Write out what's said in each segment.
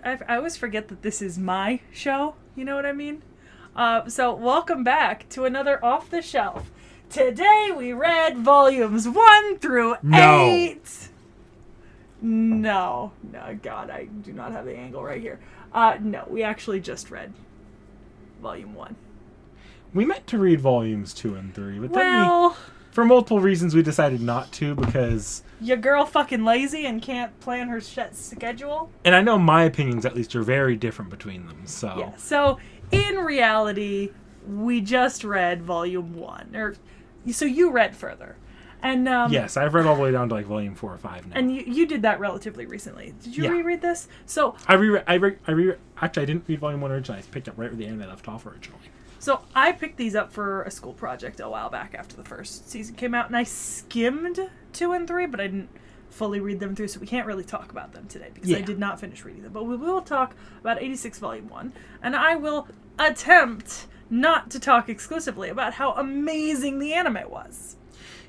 I always forget that this is my show. You know what I mean? So welcome back to another Off the Shelf. Today we read volumes 1 through 8. No, God, I do not have the angle right here. No, we actually just read volume 1. We meant to read volumes 2 and 3, but Well, then for multiple reasons, we decided not to because... your girl fucking lazy and can't plan her schedule. And I know my opinions, at least, are very different between them, so... Yeah, so in reality, we just read volume 1. So you read further. And yes, I've read all the way down to like volume 4 or 5 now. And you did that relatively recently. Did you reread this? So I reread. Actually, I didn't read volume 1 originally. I picked up right where the anime left off originally. So I picked these up for a school project a while back after the first season came out, and I skimmed 2 and 3, but I didn't fully read them through, so we can't really talk about them today because I did not finish reading them. But we will talk about 86 volume 1, and I will attempt not to talk exclusively about how amazing the anime was.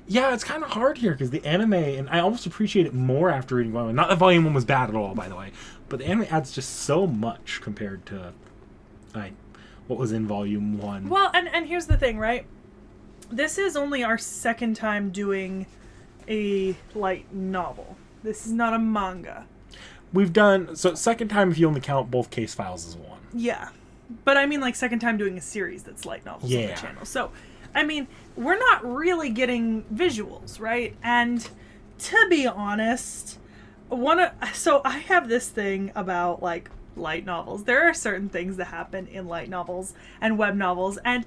Yeah, it's kind of hard here because the anime, and I almost appreciate it more after reading volume 1. Not that volume 1 was bad at all, by the way, but the anime adds just so much compared to what was in volume 1. Well, and here's the thing, right? This is only our second time doing a light novel. This is not a manga. We've done, so second time if you only count both case files as one. Yeah. But I mean like second time doing a series that's light novels on the channel. So, I mean, we're not really getting visuals, right? And to be honest, so I have this thing about like light novels. There are certain things that happen in light novels and web novels, and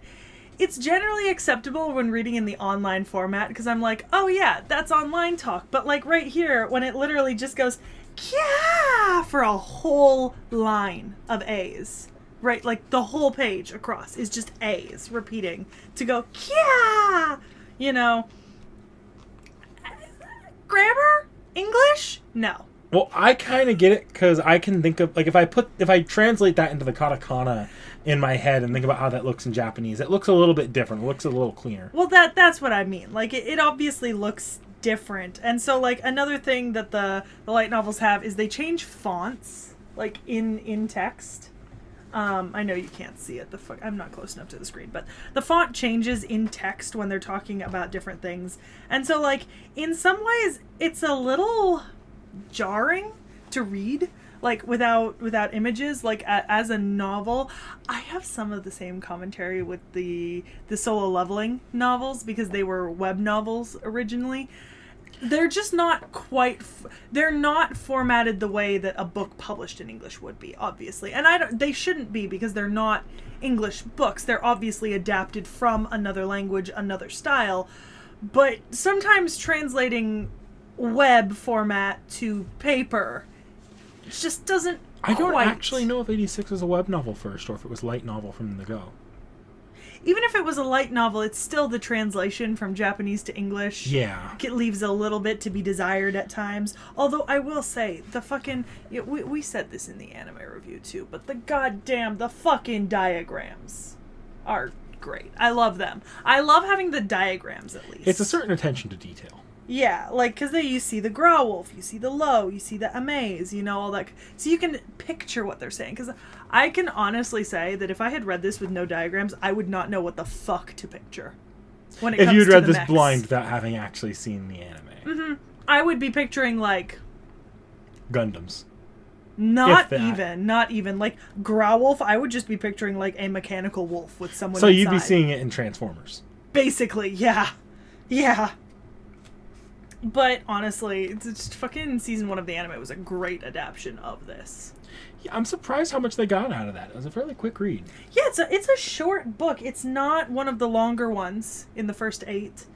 it's generally acceptable when reading in the online format because I'm like, oh yeah, that's online talk. But like right here, when it literally just goes, yeah, for a whole line of A's. Right, like the whole page across is just A's repeating to go, yeah, you know. Grammar? English? No. Well, I kind of get it because I can think of, like, if I translate that into the katakana in my head and think about how that looks in Japanese, it looks a little bit different. It looks a little cleaner. Well, that's what I mean. Like, it obviously looks different. And so, like, another thing that the light novels have is they change fonts, like, in text. I know you can't see it. I'm not close enough to the screen, but the font changes in text when they're talking about different things. And so, like, in some ways, it's a little jarring to read, like, without images. Like, as a novel, I have some of the same commentary with the Solo Leveling novels because they were web novels originally. They're just not quite... they're not formatted the way that a book published in English would be, obviously. And they shouldn't be because they're not English books. They're obviously adapted from another language, another style. But sometimes translating web format to paper just doesn't I don't actually know if 86 was a web novel first or if it was light novel from the go. Even if it was a light novel, it's still the translation from Japanese to English. Yeah. It leaves a little bit to be desired at times. Although I will say, the fucking... we said this in the anime review too, but the fucking diagrams are great. I love them. I love having the diagrams, at least. It's a certain attention to detail. Yeah, like, because you see the Growlf, you see the Low, you see the Amaze, you know, all that. So you can picture what they're saying. Because I can honestly say that if I had read this with no diagrams, I would not know what the fuck to picture. When it comes to if you'd read this mechs. blind without having actually seen the anime. Mm-hmm. I would be picturing, like... Gundams. Not even. Like, Growlf, I would just be picturing, like, a mechanical wolf with someone So inside. you'd be seeing it in Transformers. Basically, yeah. Yeah. But honestly, it's just fucking season 1 of the anime was a great adaptation of this. Yeah, I'm surprised how much they got out of that. It was a fairly quick read. Yeah, it's a short book. It's not one of the longer ones in the first 8.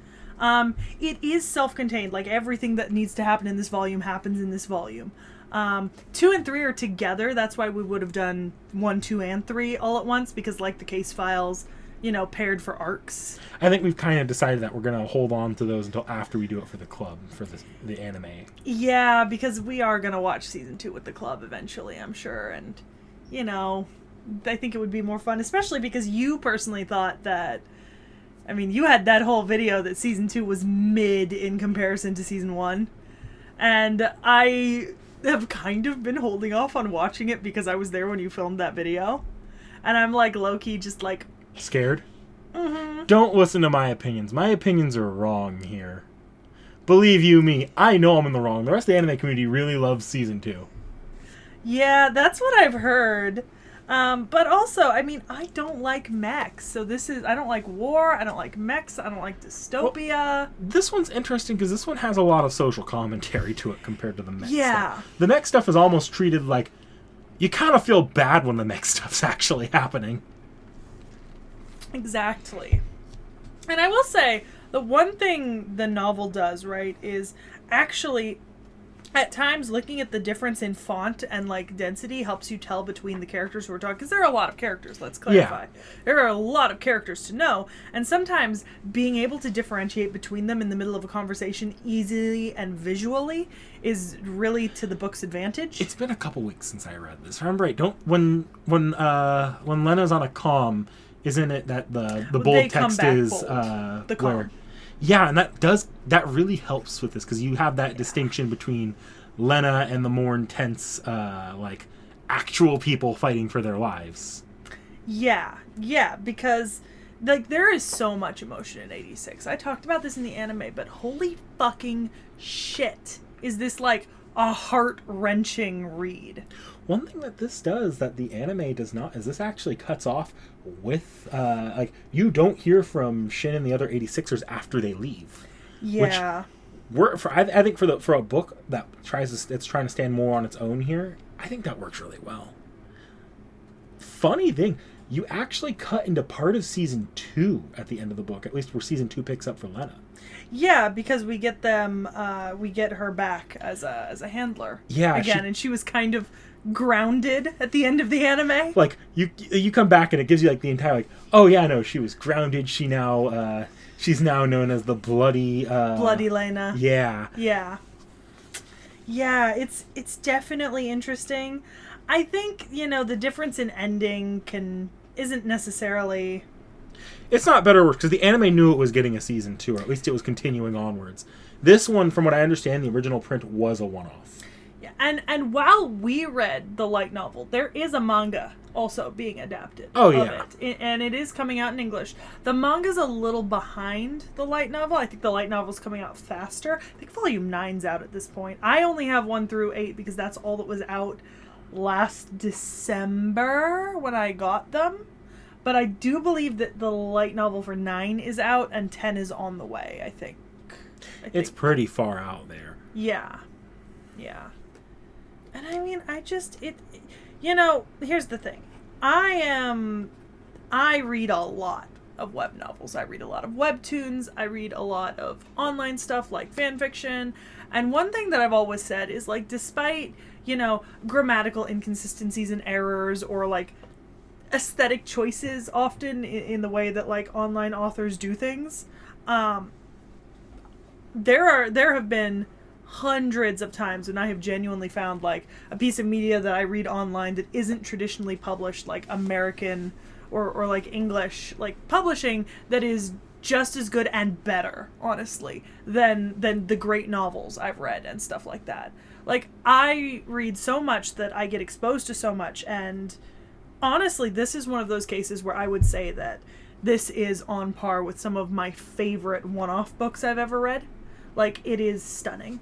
It is self-contained. Like, everything that needs to happen in this volume happens in this volume. 2 and 3 are together. That's why we would have done 1, 2, and 3 all at once, because like the case files, you know, paired for arcs. I think we've kind of decided that we're going to hold on to those until after we do it for the club, for the anime. Yeah, because we are going to watch season 2 with the club eventually, I'm sure. And, you know, I think it would be more fun, especially because you personally thought that, I mean, you had that whole video that season 2 was mid in comparison to season 1. And I have kind of been holding off on watching it because I was there when you filmed that video. And I'm like low-key just like... Scared? Mm-hmm. Don't listen to my opinions. My opinions are wrong here. Believe you me, I know I'm in the wrong. The rest of the anime community really loves season 2. Yeah, that's what I've heard. But also, I mean, I don't like mechs. So I don't like war, I don't like mechs, I don't like dystopia. Well, this one's interesting because this one has a lot of social commentary to it compared to the mech stuff. Yeah. The mech stuff is almost treated like... You kind of feel bad when the mech stuff's actually happening. Exactly. And I will say, the one thing the novel does, right, is actually... At times, looking at the difference in font and, like, density helps you tell between the characters who are talking. Because there are a lot of characters, let's clarify. Yeah. There are a lot of characters to know. And sometimes being able to differentiate between them in the middle of a conversation easily and visually is really to the book's advantage. It's been a couple weeks since I read this. Remember, when Lena's on a comm, isn't it that the bold text is... the comm. Yeah, and that really helps with this because you have that distinction between Lena and the more intense, like, actual people fighting for their lives. Yeah, because, like, there is so much emotion in 86. I talked about this in the anime, but holy fucking shit, is this, like, a heart-wrenching read. One thing that this does that the anime does not is this actually cuts off with, like, you don't hear from Shin and the other 86ers after they leave. Yeah. I think for a book that it's trying to stand more on its own here, I think that works really well. Funny thing, you actually cut into part of season 2 at the end of the book, at least where season 2 picks up for Lena. Yeah, because we get her back as a handler. Yeah. Again, and she was kind of grounded at the end of the anime. Like, you come back and it gives you, like, the entire, like, oh yeah, no, she was grounded, she's now known as the Bloody Lena. Yeah. Yeah, it's definitely interesting. I think, the difference in ending isn't necessarily... It's not better or worse, because the anime knew it was getting a season 2, or at least it was continuing onwards. This one, from what I understand, the original print was a one-off. Yeah, and while we read the light novel, there is a manga also being adapted. Oh, yeah. And it is coming out in English. The manga's a little behind the light novel. I think the light novel's coming out faster. I think volume 9's out at this point. I only have 1 through 8 because that's all that was out last December when I got them. But I do believe that the light novel for 9 is out and 10 is on the way, I think. It's pretty far out there. Yeah. And I mean, here's the thing. I read a lot of web novels. I read a lot of webtoons. I read a lot of online stuff like fan fiction. And one thing that I've always said is, like, despite, grammatical inconsistencies and errors or, like, aesthetic choices often in the way that, like, online authors do things, there have been hundreds of times when I have genuinely found, like, a piece of media that I read online that isn't traditionally published, like American or like English, like, publishing, that is just as good and better, honestly, than the great novels I've read and stuff like that. Like, I read so much that I get exposed to so much, and honestly, this is one of those cases where I would say that this is on par with some of my favorite one-off books I've ever read. Like, it is stunning.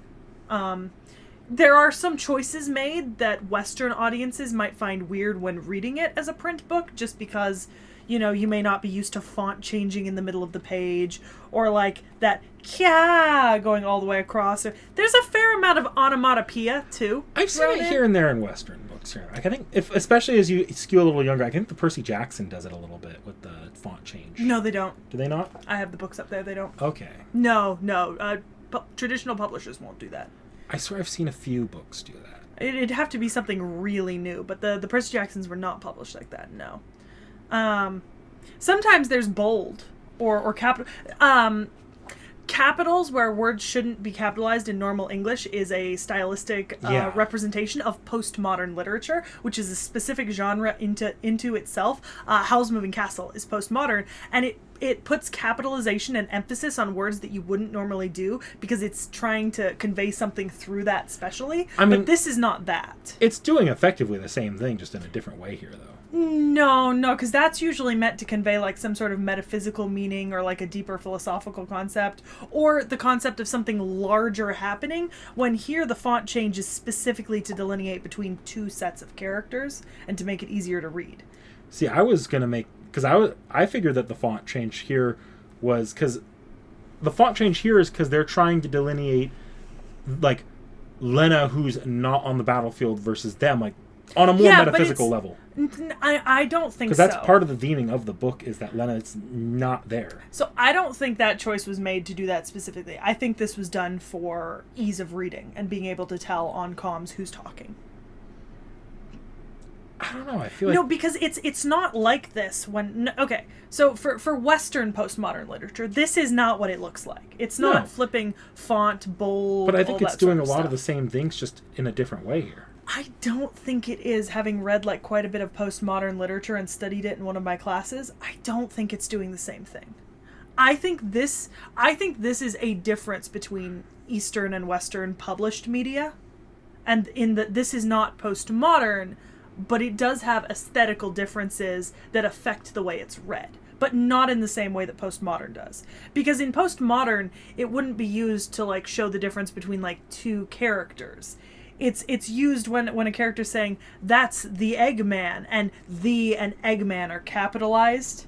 There are some choices made that Western audiences might find weird when reading it as a print book, just because, you may not be used to font changing in the middle of the page, or, like, that kya going all the way across. There's a fair amount of onomatopoeia, too. I've seen it here and there in Western books. Like, I think, especially as you skew a little younger, I think the Percy Jackson does it a little bit with the font change. No, they don't. Do they not? I have the books up there. They don't. Okay. No. Traditional publishers won't do that. I swear I've seen a few books do that. It'd have to be something really new, but the Percy Jacksons were not published like that, no. Sometimes there's bold or capital. capitals where words shouldn't be capitalized in normal English is a stylistic representation of postmodern literature, which is a specific genre into itself. Howl's Moving Castle is postmodern, and it puts capitalization and emphasis on words that you wouldn't normally do because it's trying to convey something through that specially. But this is not that. It's doing effectively the same thing, just in a different way here, though. No, because that's usually meant to convey like some sort of metaphysical meaning or like a deeper philosophical concept or the concept of something larger happening, when here the font change is specifically to delineate between two sets of characters and to make it easier to read. See, I was going to make... Because I figured that the font change here was... Because the font change here is because they're trying to delineate, like, Lena who's not on the battlefield versus them, like, on a more metaphysical level. I don't think so. Because that's part of the theming of the book, is that Lena is not there. So I don't think that choice was made to do that specifically. I think this was done for ease of reading and being able to tell on comms who's talking. I don't know, I feel like... No, because it's not like this when... Okay, so for Western postmodern literature, this is not what it looks like. It's not flipping font, bold, but I think it's doing a lot stuff. of the same things, just in a different way here. I don't think it is, having read like quite a bit of postmodern literature and studied it in one of my classes. I don't think it's doing the same thing. I think this is a difference between Eastern and Western published media, and in that this is not postmodern, but it does have aesthetical differences that affect the way it's read, but not in the same way that postmodern does. Because in postmodern, it wouldn't be used to like show the difference between like two characters. It's used when a character's saying, that's the Eggman, and the and Eggman are capitalized.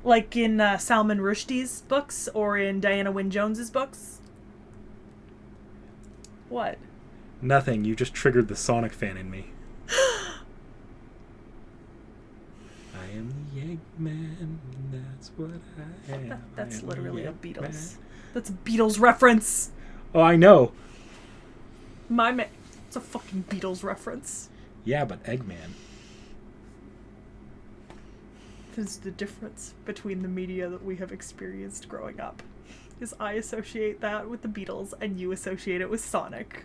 Like in Salman Rushdie's books, or in Diana Wynne Jones's books. What? Nothing, you just triggered the Sonic fan in me. I am the Eggman, that's what I am. That's literally a Beatles. That's a Beatles reference. Oh, I know. It's a fucking Beatles reference. Yeah, but Eggman. This is the difference between the media that we have experienced growing up. Is I associate that with the Beatles and you associate it with Sonic.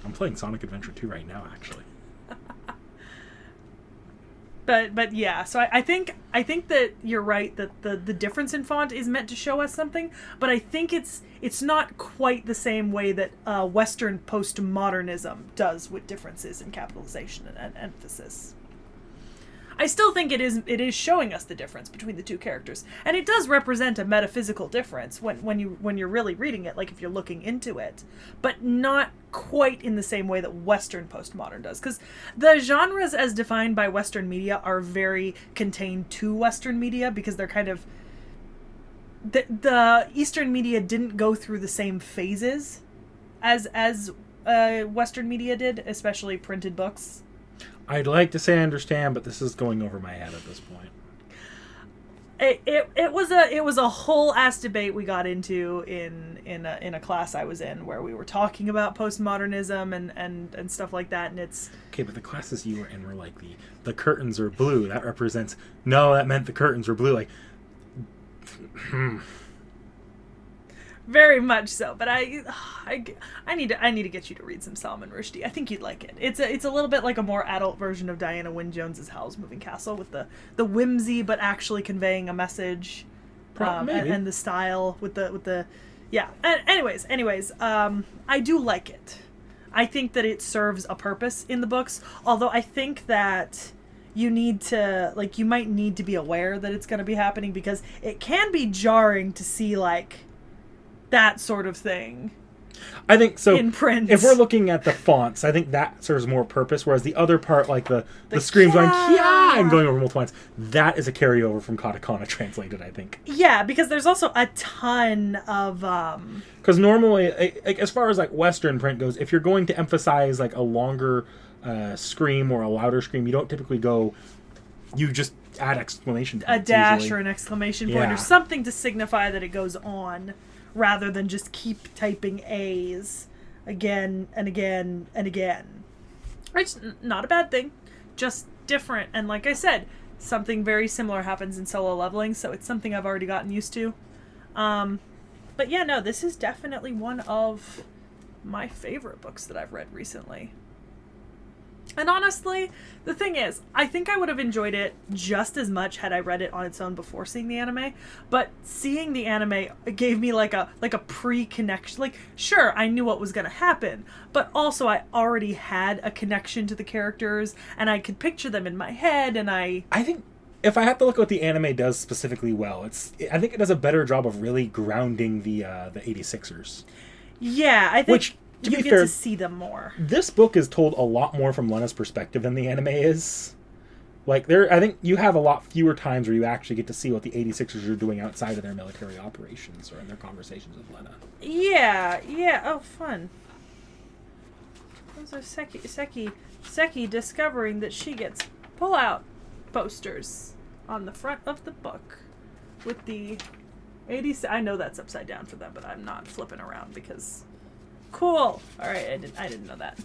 I'm playing Sonic Adventure 2 right now, actually. But yeah, so I think that you're right that the difference in font is meant to show us something, but I think it's not quite the same way that Western postmodernism does with differences in capitalization and emphasis. I still think it is showing us the difference between the two characters, and it does represent a metaphysical difference when you're really reading it, like if you're looking into it, but not quite in the same way that Western postmodern does, because the genres as defined by Western media are very contained to Western media, because they're kind of the Eastern media didn't go through the same phases as Western media did, especially printed books. I'd like to say I understand, but this is going over my head at this point. It was a whole ass debate we got into in a class I was in, where we were talking about postmodernism and stuff like that, and it's... Okay, but the classes you were in were like the curtains are blue. That represents... No, that meant the curtains were blue. Like... Very much so, but I need to get you to read some Salman Rushdie. I think you'd like it. It's a little bit like a more adult version of Diana Wynne Jones's Howl's Moving Castle, with the whimsy but actually conveying a message, and the style with the yeah. Anyways, I do like it. I think that it serves a purpose in the books, although I think that you might need to be aware that it's going to be happening, because it can be jarring to see like that sort of thing. I think so. In print, if we're looking at the fonts, I think that serves more purpose. Whereas the other part, like the screams going "yeah" and going over multiple lines, that is a carryover from katakana translated, I think. Yeah, because there's also a ton of. Because normally, like, as far as like Western print goes, if you're going to emphasize like a longer scream or a louder scream, you don't typically go. You just add exclamation points. A dash usually. Or an exclamation point or something to signify that it goes on, rather than just keep typing A's again and again and again. It's not a bad thing, just different. And like I said, something very similar happens in Solo Leveling, so it's something I've already gotten used to. But yeah, no, this is definitely one of my favorite books that I've read recently. And honestly, the thing is, I think I would have enjoyed it just as much had I read it on its own before seeing the anime. But seeing the anime gave me like a pre-connection. Like, sure, I knew what was going to happen, but also I already had a connection to the characters, and I could picture them in my head, and I think if I have to look at what the anime does specifically well, I think it does a better job of really grounding the 86ers. Yeah, I think... Which, to you be get fair, to see them more. This book is told a lot more from Lena's perspective than the anime is. Like, I think you have a lot fewer times where you actually get to see what the 86ers are doing outside of their military operations or in their conversations with Lena. Yeah. Oh, fun. Those are Seki discovering that she gets pull-out posters on the front of the book with the 80s. I know that's upside down for them, but I'm not flipping around because cool. All right, I didn't know that.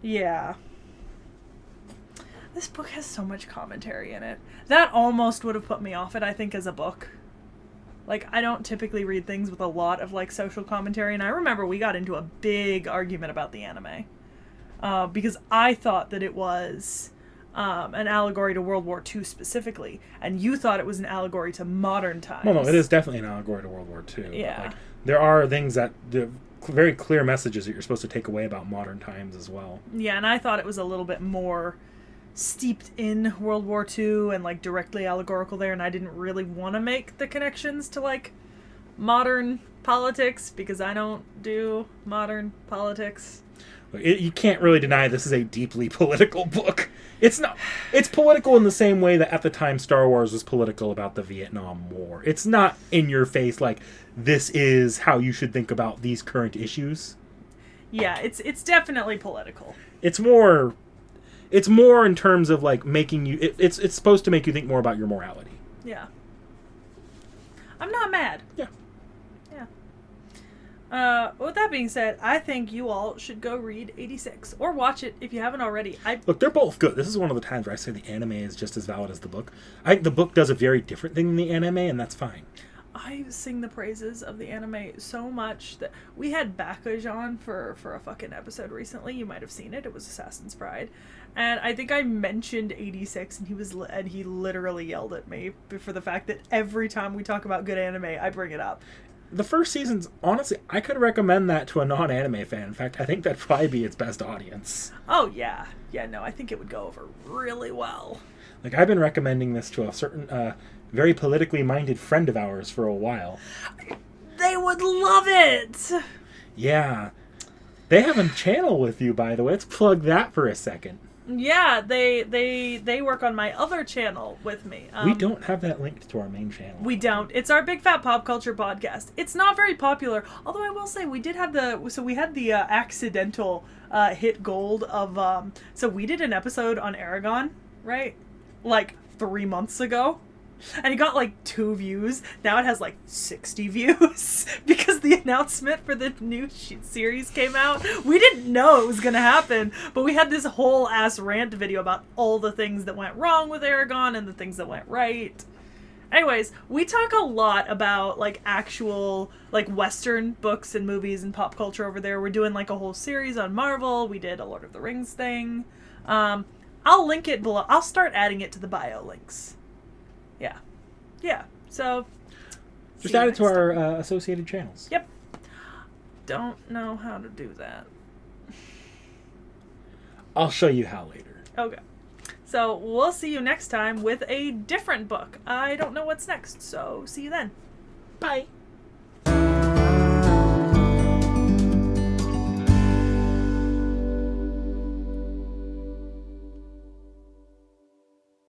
Yeah. This book has so much commentary in it. That almost would have put me off it, I think, as a book. Like, I don't typically read things with a lot of, like, social commentary, and I remember we got into a big argument about the anime. Because I thought that it was an allegory to World War II specifically, and you thought it was an allegory to modern times. Well, no, it is definitely an allegory to World War II. Yeah. But, like, there are things that... very clear messages that you're supposed to take away about modern times as well. Yeah, and I thought it was a little bit more steeped in World War II and, like, directly allegorical there, and I didn't really want to make the connections to, like, modern politics, because I don't do modern politics. You can't really deny this is a deeply political book. It's political in the same way that at the time Star Wars was political about the Vietnam War. It's not in your face like, this is how you should think about these current issues. Yeah, it's definitely political. It's more in terms of like making you... It's supposed to make you think more about your morality. Yeah. I'm not mad. Yeah. With that being said, I think you all should go read 86 or watch it if you haven't already. Look, they're both good. This is one of the times where I say the anime is just as valid as the book. I think the book does a very different thing than the anime, and that's fine. I sing the praises of the anime so much that we had Bakuj on for a fucking episode recently. You might have seen it. It was Assassin's Pride. And I think I mentioned 86 and he literally yelled at me for the fact that every time we talk about good anime, I bring it up. The first season's, honestly, I could recommend that to a non-anime fan. In fact, I think that'd probably be its best audience. Oh, yeah. Yeah, no, I think it would go over really well. Like, I've been recommending this to a certain, very politically minded friend of ours for a while. They would love it! Yeah. They have a channel with you, by the way. Let's plug that for a second. Yeah, they work on my other channel with me. We don't have that linked to our main channel. We don't. It's our Big Fat Pop Culture podcast. It's not very popular, although I will say we did have we had the accidental hit gold of so we did an episode on Aragon, right? Like 3 months ago. And it got like 2 views. Now it has like 60 views because the announcement for the new series came out. We didn't know it was going to happen, but we had this whole ass rant video about all the things that went wrong with Aragon and the things that went right. Anyways, we talk a lot about like actual like Western books and movies and pop culture over there. We're doing like a whole series on Marvel. We did a Lord of the Rings thing. I'll link it below. I'll start adding it to the bio links. Yeah. So just add it to our associated channels. Yep. Don't know how to do that. I'll show you how later. Okay. So we'll see you next time with a different book. I don't know what's next, so see you then. Bye.